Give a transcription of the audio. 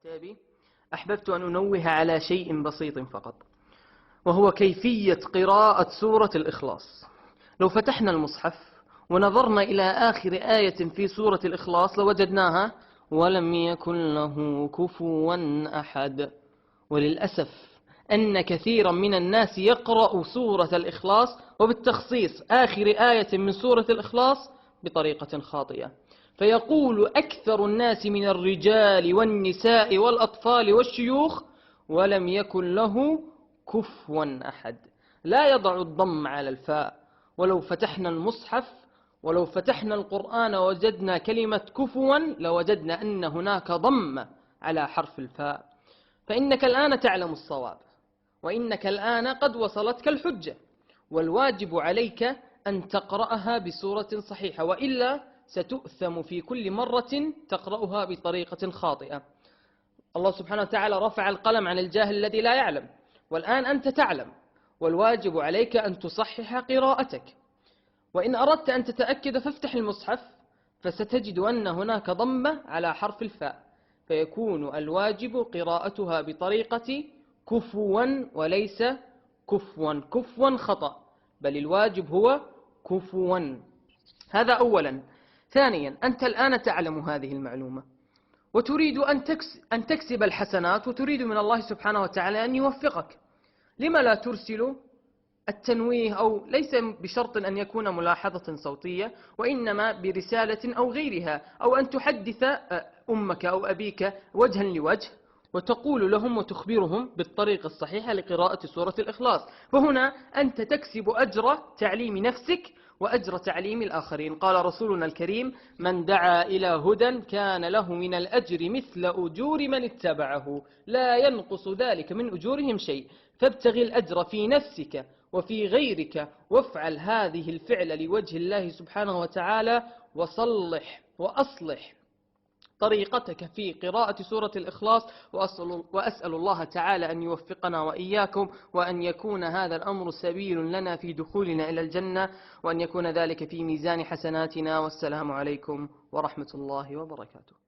كتابي أحببت أن أنوه على شيء بسيط فقط، وهو كيفية قراءة سورة الإخلاص. لو فتحنا المصحف ونظرنا إلى آخر آية في سورة الإخلاص لوجدناها ولم يكن له كفوا أحد. وللأسف أن كثيرا من الناس يقرأ سورة الإخلاص وبالتخصيص آخر آية من سورة الإخلاص بطريقة خاطئة، فيقول أكثر الناس من الرجال والنساء والأطفال والشيوخ ولم يكن له كفوا أحد. لا يضع الضم على الفاء. ولو فتحنا المصحف ولو فتحنا القرآن وجدنا كلمة كفوا لوجدنا أن هناك ضم على حرف الفاء. فإنك الآن تعلم الصواب، وإنك الآن قد وصلتك الحجة، والواجب عليك أن تقرأها بصورة صحيحة، وإلا ستؤثم في كل مرة تقرأها بطريقة خاطئة. الله سبحانه وتعالى رفع القلم عن الجاهل الذي لا يعلم، والآن أنت تعلم، والواجب عليك أن تصحح قراءتك. وإن أردت أن تتأكد فافتح المصحف فستجد أن هناك ضمة على حرف الفاء، فيكون الواجب قراءتها بطريقة كفوا وليس كفوا. كفوا خطأ، بل الواجب هو كفوا. هذا أولا. ثانيا، أنت الآن تعلم هذه المعلومة وتريد أن تكسب الحسنات، وتريد من الله سبحانه وتعالى أن يوفقك. لما لا ترسل التنويه، أو ليس بشرط أن يكون ملاحظة صوتية، وإنما برسالة أو غيرها، أو أن تحدث أمك أو أبيك وجها لوجه وتقول لهم وتخبرهم بالطريقة الصحيحة لقراءة سورة الإخلاص. فهنا أنت تكسب أجر تعليم نفسك وأجر تعليم الآخرين. قال رسولنا الكريم: من دعا إلى هدى كان له من الأجر مثل أجور من اتبعه لا ينقص ذلك من أجورهم شيء. فابتغ الأجر في نفسك وفي غيرك، وافعل هذه الفعل لوجه الله سبحانه وتعالى، وأصلح طريقتك في قراءة سورة الإخلاص. وأسأل الله تعالى أن يوفقنا وإياكم، وأن يكون هذا الأمر سبيل لنا في دخولنا إلى الجنة، وأن يكون ذلك في ميزان حسناتنا. والسلام عليكم ورحمة الله وبركاته.